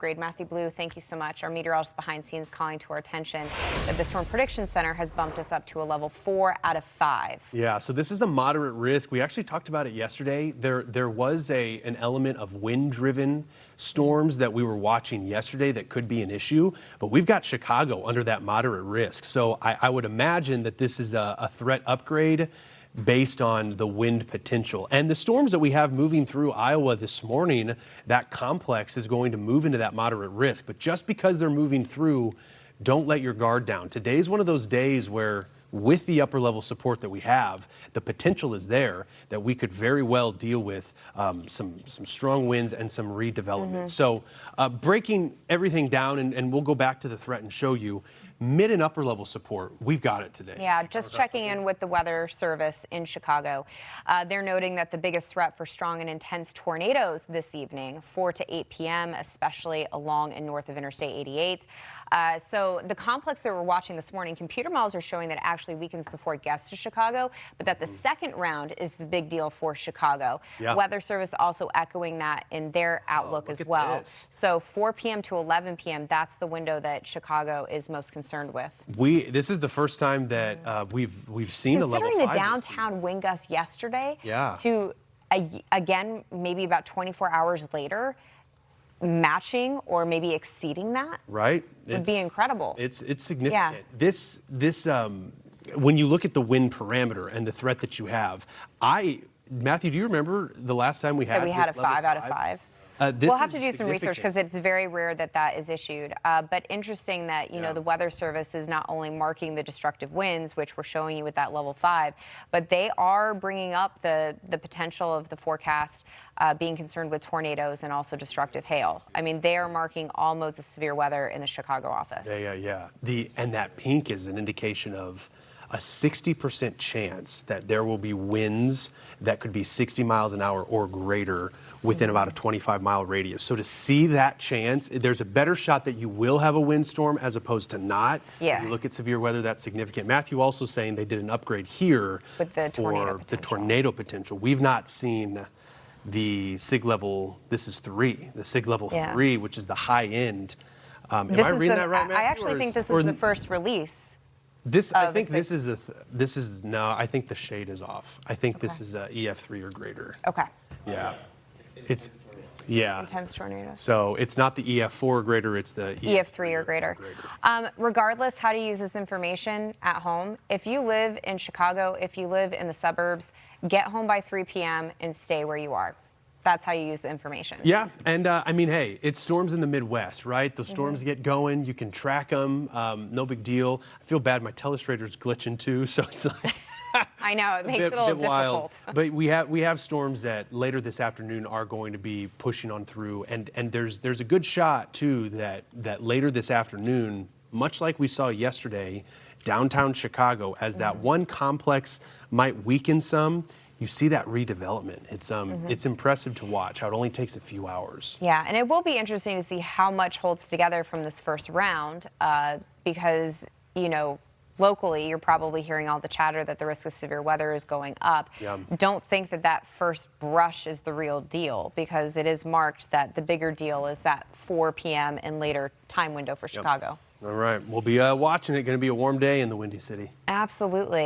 upgrade. Matthew Blue, thank you so much. Our meteorologist behind scenes calling to our attention that the Storm Prediction Center has bumped us up to a level 4 out of 5. Yeah, so this is a moderate risk. We actually talked about it yesterday. There was an element of wind-driven storms that we were watching yesterday that could be an issue, but we've got Chicago under that moderate risk. So I would imagine that this is a threat upgrade based on the wind potential. And the storms that we have moving through Iowa this morning, that complex is going to move into that moderate risk. But just because they're moving through, don't let your guard down. Today's one of those days where, with the upper level support that we have, the potential is there that we could very well deal with some strong winds and some redevelopment. So breaking everything down, and we'll go back to the threat and show you, mid and upper level support, we've got it today. Yeah, just checking in with the Weather Service in Chicago. They're noting that the biggest threat for strong and intense tornadoes this evening, 4 to 8 p.m., especially along and north of Interstate 88. So the complex that we're watching this morning, computer models are showing that it actually weakens before it gets to Chicago, but that the second round is the big deal for Chicago. Yeah. Weather Service also echoing that in their outlook as well. So 4 p.m. to 11 p.m., that's the window that Chicago is most concerned with. This is the first time that we've seen a level 5. Considering the downtown wind gusts yesterday, yeah, to again maybe about 24 hours later, matching or maybe exceeding that, right, would be incredible. It's significant. Yeah. When you look at the wind parameter and the threat that you have, Matthew, do you remember the last time we had a 5 out of 5? We'll have to do some research because it's very rare that that is issued. But interesting that, you know, the Weather Service is not only marking the destructive winds, which we're showing you with that level 5, but they are bringing up the potential of the forecast being concerned with tornadoes and also destructive hail. I mean, they are marking all modes of severe weather in the Chicago office. Yeah. And that pink is an indication of a 60% chance that there will be winds that could be 60 miles an hour or greater within about a 25-mile radius. So to see that chance, there's a better shot that you will have a windstorm as opposed to not. Yeah. When you look at severe weather, that's significant. Matthew also saying they did an upgrade here with the tornado potential. We've not seen the SIG level, this is 3, the SIG level 3, which is the high end. Am I reading that right, Matthew? I actually think this is the first release. I think this is no, I think the shade is off. I think this is a EF3 or greater. Okay. Yeah. It's intense tornadoes. So it's not the EF4 or greater, it's the EF3 or greater. Regardless how to use this information at home, if you live in Chicago, if you live in the suburbs, get home by 3 p.m. and stay where you are. That's how you use the information. Yeah, and I mean, hey, it's storms in the Midwest, right? The storms get going, you can track them, no big deal. I feel bad, my telestrator's glitching too, so it's like... I know, it makes it a little difficult. But we have storms that later this afternoon are going to be pushing on through, and there's a good shot too that later this afternoon, much like we saw yesterday, downtown Chicago, as that one complex might weaken some, you see that redevelopment. It's impressive to watch how it only takes a few hours. Yeah, and it will be interesting to see how much holds together from this first round because, you know, locally, you're probably hearing all the chatter that the risk of severe weather is going up. Yeah. Don't think that first brush is the real deal because it is marked that the bigger deal is that 4 p.m. and later time window for Chicago. All right, we'll be watching it. Going to be a warm day in the Windy City. Absolutely.